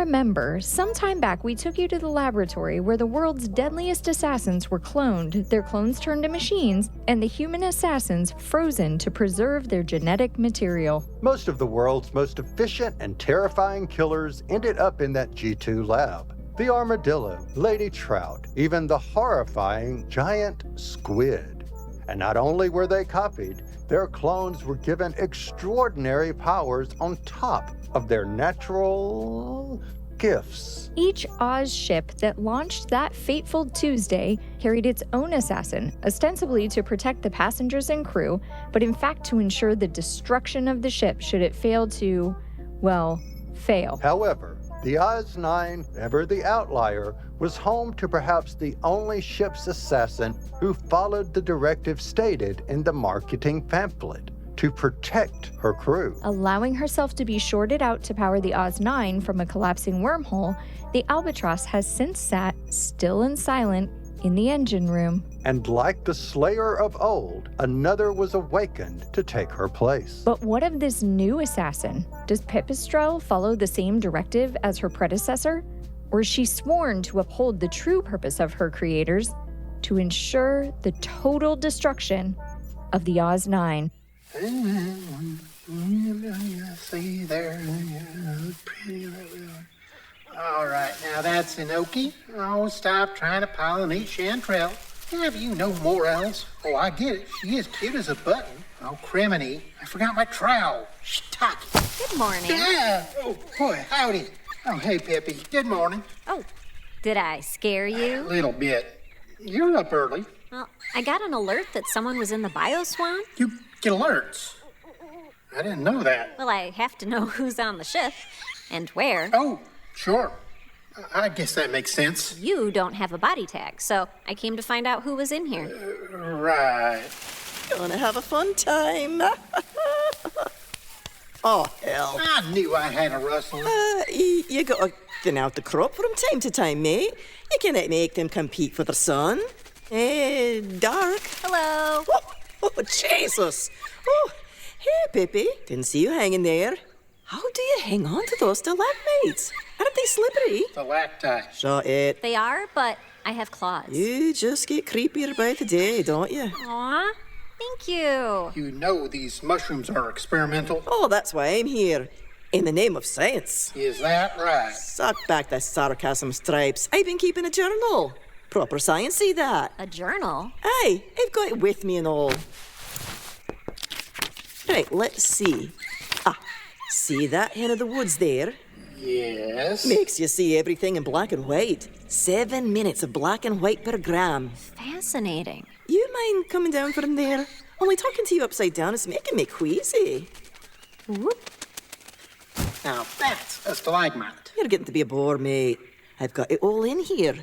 remember, some time back we took you to the laboratory where the world's deadliest assassins were cloned, their clones turned to machines, and the human assassins frozen to preserve their genetic material. Most of the world's most efficient and terrifying killers ended up in that G2 lab. The armadillo, Lady Trout, even the horrifying giant squid. And not only were they copied, their clones were given extraordinary powers on top of their natural gifts. Each Oz ship that launched that fateful Tuesday carried its own assassin, ostensibly to protect the passengers and crew, but in fact to ensure the destruction of the ship should it fail to, well, fail. However, the Oz-9, ever the outlier, was home to perhaps the only ship's assassin who followed the directive stated in the marketing pamphlet to protect her crew. Allowing herself to be shorted out to power the Oz-9 from a collapsing wormhole, the Albatross has since sat, still and silent, in the engine room. And like the slayer of old, another was awakened to take her place. But what of this new assassin? Does Pipistrelle follow the same directive as her predecessor? Or is she sworn to uphold the true purpose of her creators, to ensure the total destruction of the Oz-9? See there, pretty. All right, now that's Inoki. Oh, stop trying to pollinate Chanterelle. Have you no morals? Oh, I get it. She is cute as a button. Oh, criminy. I forgot my trowel. Shiitake. Good morning. Yeah. Oh, boy, howdy. Oh, hey, Pippi. Good morning. Oh, did I scare you? A little bit. You're up early. Well, I got an alert that someone was in the bioswamp. You get alerts. I didn't know that. Well, I have to know who's on the ship and where. Oh, sure. I guess that makes sense. You don't have a body tag, so I came to find out who was in here. Right. Gonna have a fun time. Oh, hell. I knew I had a rustler. You gotta thin out the crop from time to time, mate. You cannot make them compete for the sun. Dark. Hello. Oh, Jesus. Oh, hey, Pippi. Didn't see you hanging there. How do you hang on to those stalagmites? Aren't they slippery? Stalactite. Shut it. They are, but I have claws. You just get creepier by the day, don't you? Aw, thank you. You know these mushrooms are experimental. Oh, that's why I'm here. In the name of science. Is that right? Suck back the sarcasm, Stripes. I've been keeping a journal. Proper science, see that? A journal? Aye, I've got it with me and all. Right, let's see. See that hen of the woods there? Yes. Makes you see everything in black and white. 7 minutes of black and white per gram. Fascinating. You mind coming down from there? Only talking to you upside down is making me queasy. Whoop. Now that's a stalagmite. You're getting to be a bore, mate. I've got it all in here.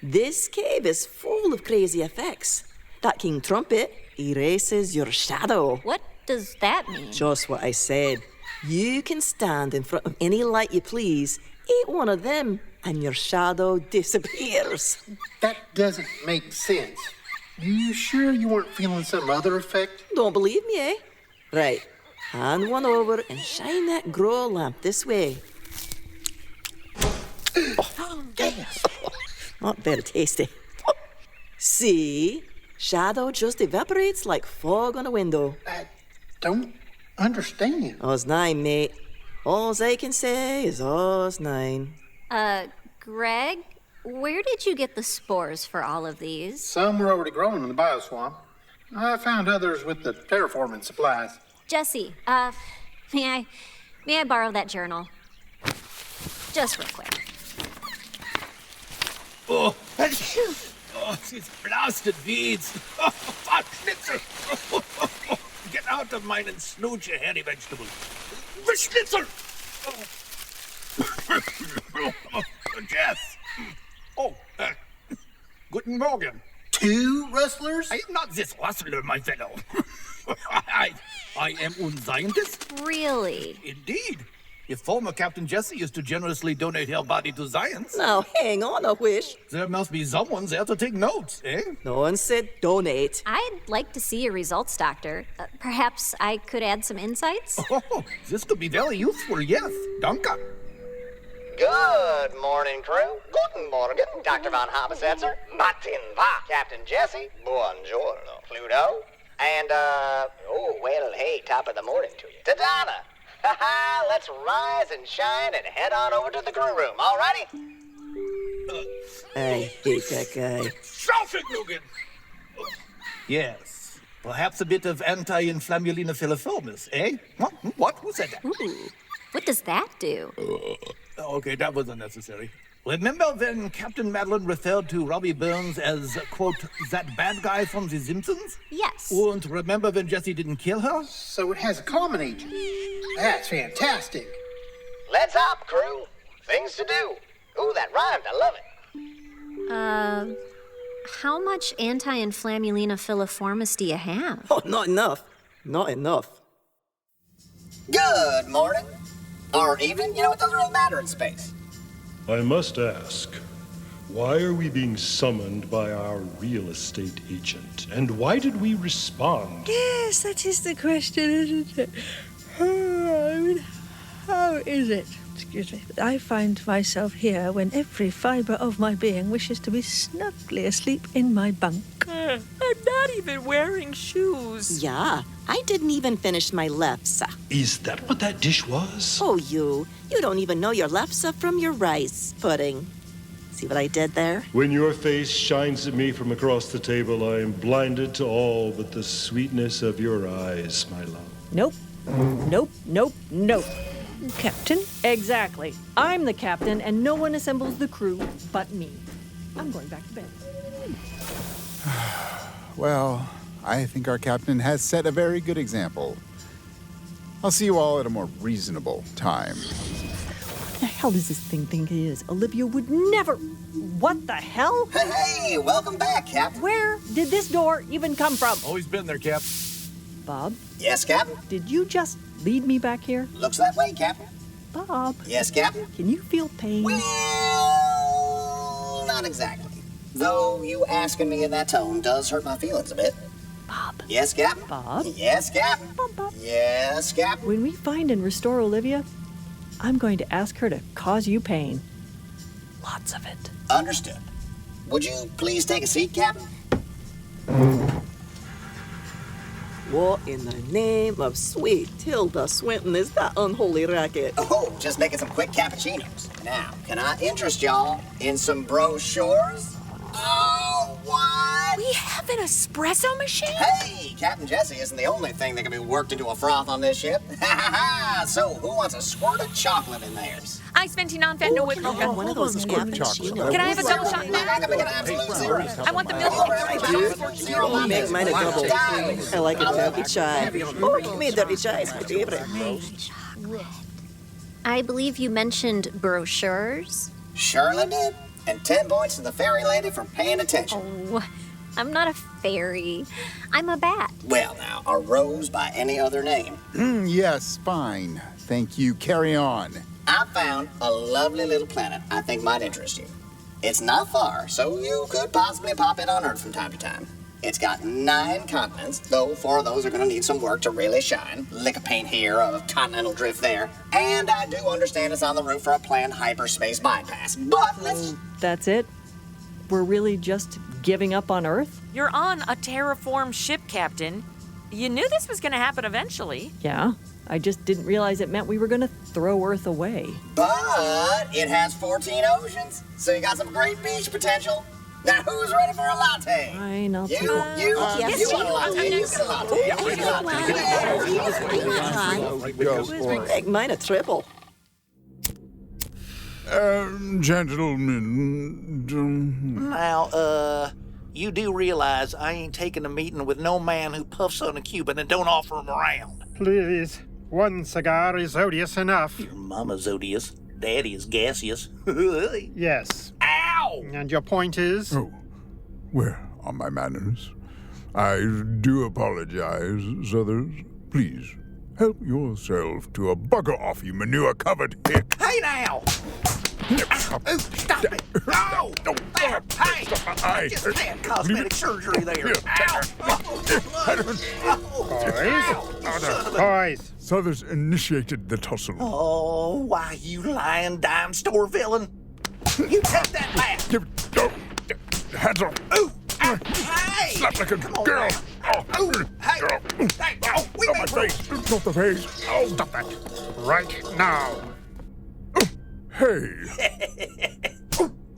This cave is full of crazy effects. That King Trumpet erases your shadow. What does that mean? Just what I said. You can stand in front of any light you please, eat one of them, and your shadow disappears. That doesn't make sense. You sure you weren't feeling some other effect? Don't believe me, eh? Right. Hand one over and shine that grow lamp this way. Oh, gas. Not very tasty. See? Shadow just evaporates like fog on a window. I don't understand. Oz-9, mate. All I can say is Oz-9. Greg, where did you get the spores for all of these? Some were already growing in the bioswamp. I found others with the terraforming supplies. Jessie, may I borrow that journal? Just real quick. Oh, these blasted weeds. Oh, fuck, Schnitzel. Get out of mine and snooch, you hairy vegetable. Schnitzel! Jeff. Oh, guten Morgen. 2 rustlers? I am not this rustler, my fellow. I am a scientist. Really? Indeed. If former Captain Jessie used to generously donate her body to science, Now, hang on a wish. there must be someone there to take notes, eh? No one said donate. I'd like to see your results, Doctor. Perhaps I could add some insights? Oh, this could be very useful, yes. Danke. Good morning, crew. Guten Morgen, Dr. von Zetzer. Martin va. Captain Jessie. Buongiorno. Pluto. And, hey, top of the morning to you. To Donna. Ha-ha, let's rise and shine and head on over to the crew room, alrighty? I hate that guy. Schaufelknugen! Yes. Perhaps a bit of anti-inflammulina filiformis, eh? What? Who said that? Ooh, what does that do? Okay, that was unnecessary. Remember when Captain Madeline referred to Robbie Burns as, quote, that bad guy from The Simpsons? Yes. And remember when Jessie didn't kill her? So it has a common agent. That's fantastic. Let's hop, crew. Things to do. Ooh, that rhymed. I love it. How much anti-inflammulina filiformis do you have? Oh, not enough. Not enough. Good morning. Or evening. You know, it doesn't really matter in space. I must ask, why are we being summoned by our real estate agent? And why did we respond? Yes, that is the question, isn't it? How is it? Excuse me. I find myself here when every fibre of my being wishes to be snugly asleep in my bunk. I'm not even wearing shoes. Yeah, I didn't even finish my lefse. Is that what that dish was? Oh, you don't even know your lefse from your rice pudding. See what I did there? When your face shines at me from across the table, I am blinded to all but the sweetness of your eyes, my love. Nope. Captain? Exactly. I'm the captain, and no one assembles the crew but me. I'm going back to bed. Well, I think our captain has set a very good example. I'll see you all at a more reasonable time. What the hell does this thing think it is? Olivia would never... What the hell? Hey, welcome back, Captain. Where did this door even come from? Always been there, Cap. Bob, Yes, Captain. did you just lead me back here? Looks that way, Captain. Bob, Yes, Captain. can you feel pain? Well, not exactly. Though you asking me in that tone does hurt my feelings a bit. Bob. Yes, Captain. Bob. Yes, Captain. Bob. Yes, Captain. When we find and restore Olivia, I'm going to ask her to cause you pain. Lots of it. Understood. Would you please take a seat, Captain? What in the name of sweet Tilda Swinton is that unholy racket? Oh, just making some quick cappuccinos. Now, can I interest y'all in some brochures? Oh, what? We have an espresso machine? Hey, Captain Jessie isn't the only thing that can be worked into a froth on this ship. So, who wants a squirt of chocolate in theirs? Ice venti non-fat, no whip mocha. One of those cappuccinos. Can I have a double shot I now? can make an absolute zero. I want the milk. Zero Make mine a double. I like a dirty chai. Oh, give me a dirty chai. It's my favorite. I believe you mentioned brochures. Surely did. And 10 points to the fairy lady for paying attention. Oh, I'm not a fairy. I'm a bat. Well, now, a rose by any other name. Yes, fine. Thank you. Carry on. I found a lovely little planet I think might interest you. It's not far, so you could possibly pop in on Earth from time to time. It's got 9 continents, though 4 of those are going to need some work to really shine. Lick of paint here, a continental drift there. And I do understand it's on the route for a planned hyperspace bypass. But let's... That's it? We're really just giving up on Earth? You're on a terraformed ship, Captain. You knew this was going to happen eventually. Yeah. I just didn't realize it meant we were going to throw Earth away. But it has 14 oceans, so you got some great beach potential. Now, who's ready for a latte? Fine, I'll You take it. you want a latte? You get a latte. Make mine a triple. Gentlemen. Now, you do realize I ain't taking a meeting with no man who puffs on a Cuban and don't offer him around. Please, one cigar is odious enough. Your mama's odious. Daddy is gaseous. Yes. Ow! And your point is? Oh, where are my manners? I do apologize, Zetzers. Please, help yourself to a bugger off, you manure-covered hick. Hey now! Stop it! Ow! There! Hey! I just had cosmetic surgery there. Ow! Boys? Boys. Zetzers initiated the tussle. Oh, Why, you lying dime store villain. You take that back. Hands off. Ooh, hey! Slap like a Come on girl. now. Oh, Ooh, hey! Hey, oh, we not made my room. face. Not the face. Oh, Stop that. Right now. hey.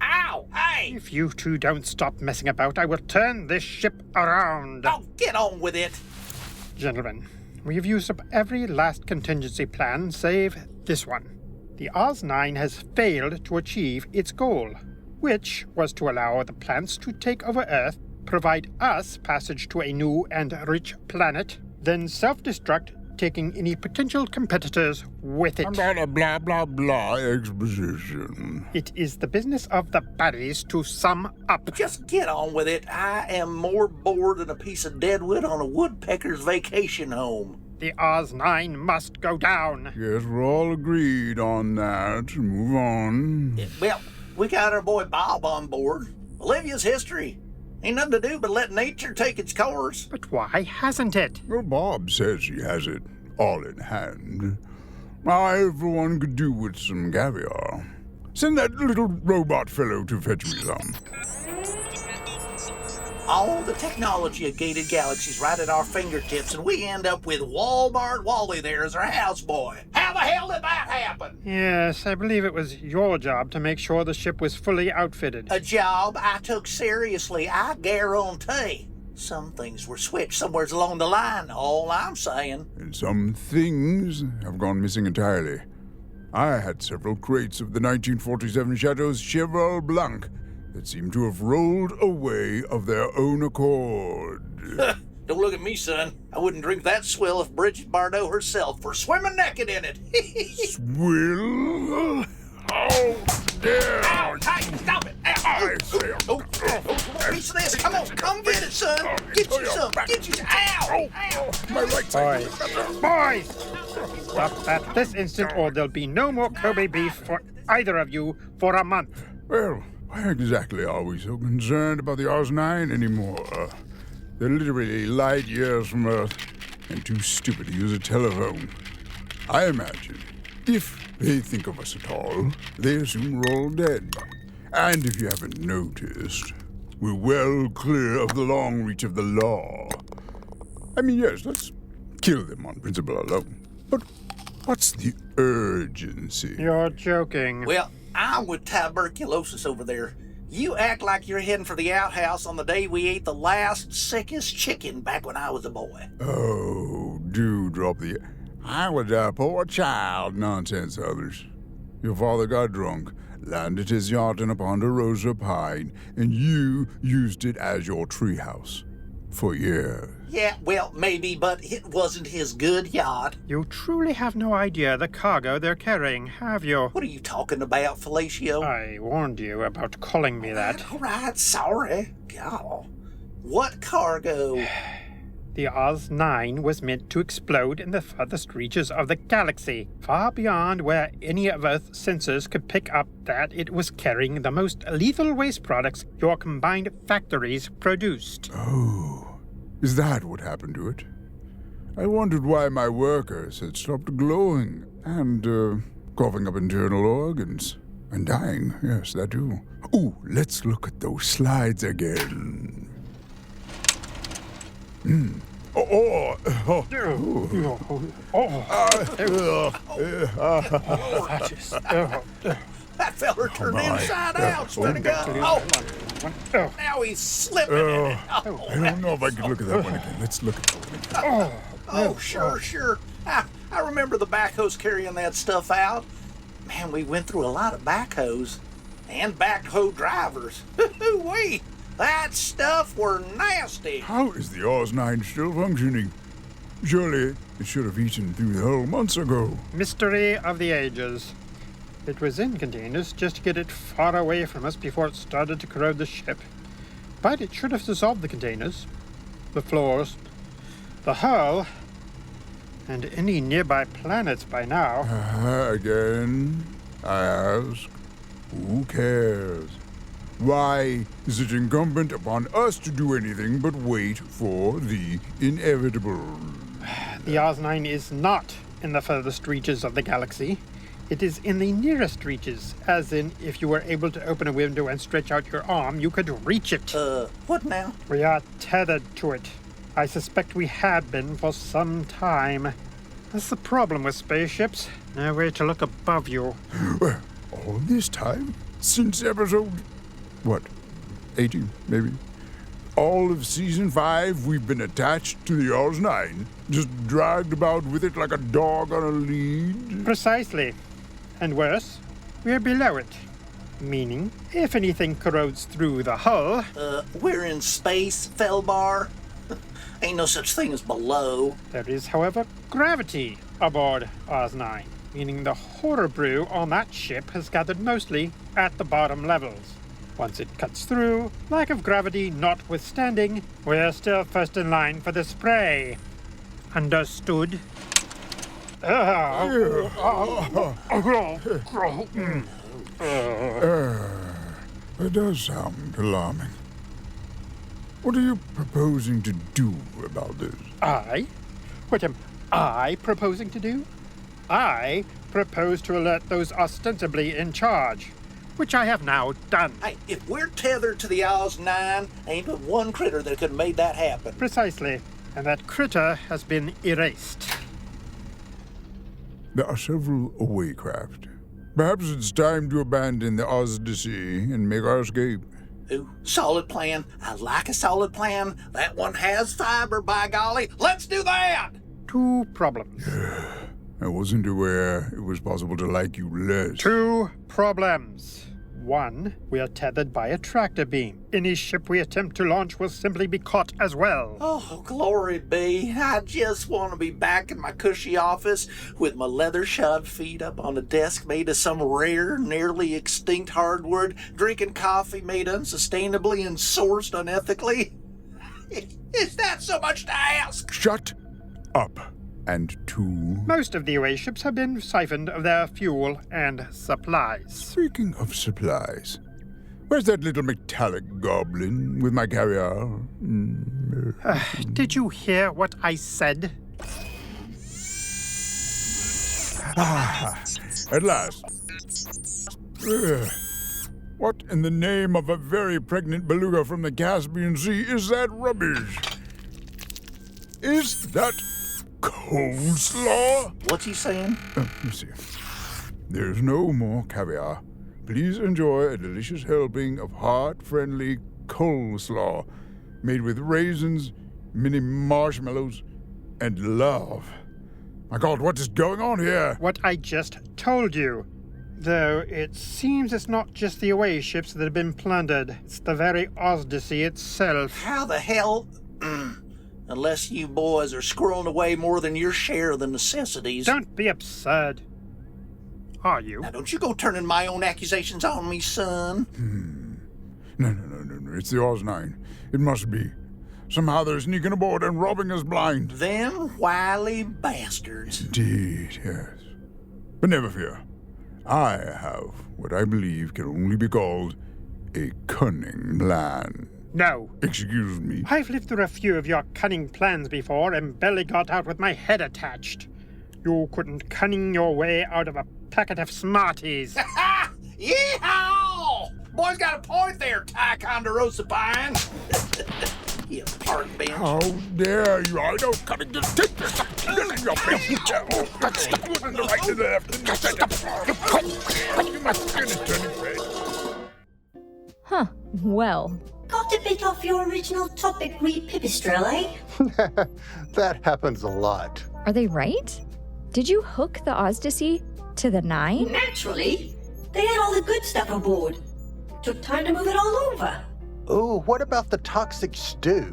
Ow, hey! If you two don't stop messing about, I will turn this ship around. Oh, get on with it. Gentlemen, we have used up every last contingency plan save this one. The Oz-9 has failed to achieve its goal, which was to allow the plants to take over Earth, provide us passage to a new and rich planet, then self-destruct, taking any potential competitors with it. Blah, blah, blah, blah exposition. It is the business of the baddies to sum up. Just get on with it. I am more bored than a piece of deadwood on a woodpecker's vacation home. The Oz-9 must go down. Yes, we're all agreed on that. Move on. Well, we got our boy Bob on board. Olivia's history. Ain't nothing to do but let nature take its course. But why hasn't it? Well, Bob says he has it all in hand. I, for one, could do with some caviar. Send that little robot fellow to fetch me some. All the technology of gated galaxies right at our fingertips, and we end up with Walmart Wally there as our houseboy. How the hell did that happen? Yes, I believe it was your job to make sure the ship was fully outfitted. A job I took seriously, I guarantee. Some things were switched somewhere along the line, all I'm saying. And some things have gone missing entirely. I had several crates of the 1947 Chateau's Cheval Blanc that seem to have rolled away of their own accord. Don't look at me, son. I wouldn't drink that swill if Bridget Bardot herself were swimming naked in it. Swill? Oh, yeah! Ow, hey, stop it! Ow. Oh, piece of this. Come on, come get it, son. Get you some. Get you some. Ow! Ow! My right side. Boys! Stop at this instant or there'll be no more Kobe beef for either of you for a month. Well, why exactly are we so concerned about the Oz-9 anymore? They're literally light years from Earth and too stupid to use a telephone. I imagine if they think of us at all, they assume we're all dead. And if you haven't noticed, we're well clear of the long reach of the law. I mean, yes, let's kill them on principle alone. But what's the urgency? You're joking. Well, I'm with tuberculosis over there. You act like you're heading for the outhouse on the day we ate the last sickest chicken back when I was a boy. Oh, do drop the "I was a poor child" nonsense, others. Your father got drunk, landed his yacht in a Ponderosa Pine, and you used it as your treehouse for years. Yeah, well, maybe, but it wasn't his good yacht. You truly have no idea the cargo they're carrying, have you? What are you talking about, Fellatio? I warned you about calling me that. All right, sorry. God. What cargo? The Oz-9 was meant to explode in the furthest reaches of the galaxy, far beyond where any of Earth's sensors could pick up that it was carrying the most lethal waste products your combined factories produced. Oh, is that what happened to it? I wondered why my workers had stopped glowing and coughing up internal organs. And dying, yes, that too. Ooh, let's look at those slides again. That feller turned inside out, swear to God. Oh, now he's slipping in it. I don't know if I could look at that one again. Let's look at that one again. Oh, sure. I remember the backhoes carrying that stuff out. Man, we went through a lot of backhoes and backhoe drivers. Wait, that stuff were nasty. How is the Oz-9 still functioning? Surely it should have eaten through the hull months ago. Mystery of the ages. It was in containers just to get it far away from us before it started to corrode the ship. But it should have dissolved the containers, the floors, the hull, and any nearby planets by now. Again, I ask, who cares? Why is it incumbent upon us to do anything but wait for the inevitable? The Oz-9 is not in the furthest reaches of the galaxy. It is in the nearest reaches, as in if you were able to open a window and stretch out your arm, you could reach it. What now? We are tethered to it. I suspect we have been for some time. That's the problem with spaceships. No way to look above you. Well, all this time? Since episode... what? 80, maybe? All of season 5, we've been attached to the Oz 9. Just dragged about with it like a dog on a lead. Precisely. And worse, we're below it. Meaning, if anything corrodes through the hull... we're in space, Felber. Ain't no such thing as below. There is, however, gravity aboard Oz 9, meaning the horror brew on that ship has gathered mostly at the bottom levels. Once it cuts through, lack of gravity notwithstanding, we're still first in line for the spray. Understood? That does sound alarming. What are you proposing to do about this? I? What am I proposing to do? I propose to alert those ostensibly in charge, which I have now done. Hey, if we're tethered to the Oz 9, ain't but one critter that could have made that happen. Precisely. And that critter has been erased. There are several away craft. Perhaps it's time to abandon the Odyssey and make our escape. Ooh, solid plan. I like a solid plan. That one has fiber, by golly. Let's do that! 2 problems. I wasn't aware it was possible to like you less. 2 problems. 1, we are tethered by a tractor beam. Any ship we attempt to launch will simply be caught as well. Oh, glory be. I just want to be back in my cushy office with my leather-shod feet up on a desk made of some rare, nearly extinct hardwood, drinking coffee made unsustainably and sourced unethically. Is that so much to ask? Shut up. And 2... Most of the away ships have been siphoned of their fuel and supplies. Speaking of supplies, where's that little metallic goblin with my caviar? Did you hear what I said? At last. What in the name of a very pregnant beluga from the Caspian Sea is that rubbish? Is that coleslaw? What's he saying? Let's see. There's no more caviar. Please enjoy a delicious helping of heart-friendly coleslaw made with raisins, mini marshmallows, and love. My God, what is going on here? What I just told you. Though it seems it's not just the away ships that have been plundered. It's the very Odyssey itself. How the hell... Unless you boys are squirreling away more than your share of the necessities. Don't be absurd. Are you? Now, don't you go turning my own accusations on me, son. No. It's the Oz 9. It must be. Somehow they're sneaking aboard and robbing us blind. Them wily bastards. Indeed, yes. But never fear. I have what I believe can only be called a cunning plan. No. Excuse me. I've lived through a few of your cunning plans before and barely got out with my head attached. You couldn't cunning your way out of a packet of Smarties. Yeehaw! Boy's got a point there, Ticonderosa Pine. You pardon me. How dare you? I don't cut it. Just take this in your face. Stop moving the right to the left. You must finish turning red. Huh. Well. Got a bit off your original topic, Pipistrelle, eh? That happens a lot. Are they right? Did you hook the Odyssey to the 9? Naturally. They had all the good stuff aboard. Took time to move it all over. Oh, what about the toxic stew?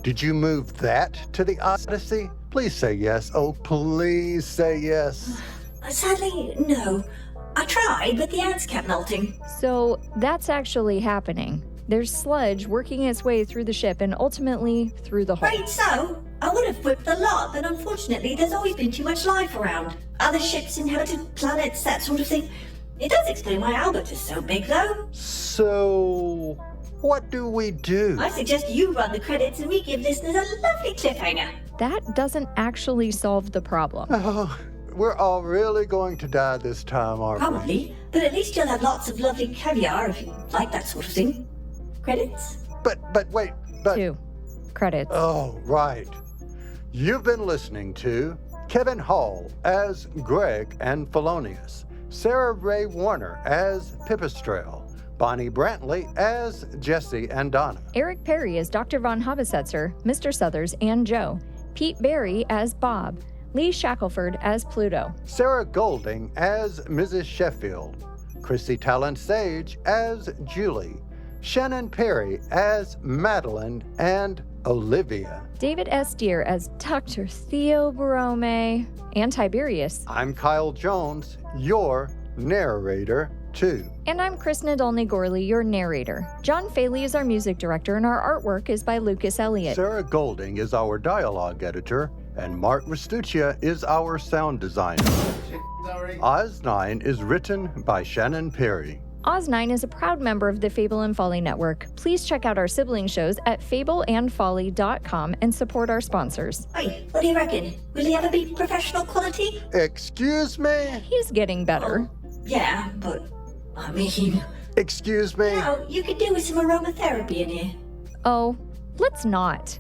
Did you move that to the Odyssey? Please say yes. Oh, please say yes. Sadly, no. I tried, but the ants kept melting. So that's actually happening. There's sludge working its way through the ship and ultimately through the hull. Right so. I would have whipped a lot, but unfortunately there's always been too much life around. Other ships, inhabited planets, that sort of thing. It does explain why Albert is so big, though. So, what do we do? I suggest you run the credits and we give listeners a lovely cliffhanger. That doesn't actually solve the problem. Oh, we're all really going to die this time, aren't we? Probably, but at least you'll have lots of lovely caviar if you like that sort of thing. Credits? But wait, 2 credits. Oh, right. You've been listening to Kevin Hall as Greg and Felonius, Sarah Ray Warner as Pipistrelle, Bonnie Brantley as Jessie and Donna, Eric Perry as Dr. von Habesetzer, Mr. Southers, and Joe, Pete Barry as Bob, Lee Shackleford as Pluto, Sarah Golding as Mrs. Sheffield, Chrisi Talyn Sage as Julie, Shannon Perry as Madeline and Olivia, David S. Deere as Dr. Theo Bromae, and Tiberius. I'm Kyle Jones, your narrator, too. And I'm Chris Nadolny Gourley, your narrator. John Faley is our music director, and our artwork is by Lucas Elliott. Sarah Golding is our dialogue editor, and Mark Restuccia is our sound designer. Oz 9 is written by Shannon Perry. Oz 9 is a proud member of the Fable and Folly Network. Please check out our sibling shows at fableandfolly.com and support our sponsors. Hey, what do you reckon? Will he ever be professional quality? Excuse me? He's getting better. Yeah, but I mean... Excuse me? No, you could do with some aromatherapy in here. Oh, let's not.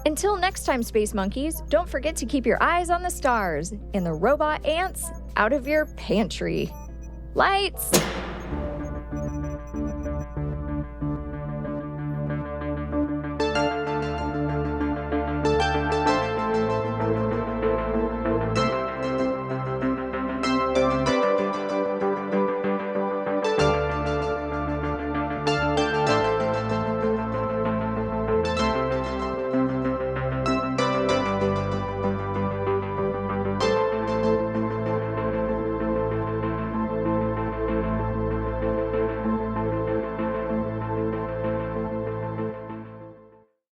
Until next time, Space Monkeys, don't forget to keep your eyes on the stars and the robot ants out of your pantry. Lights!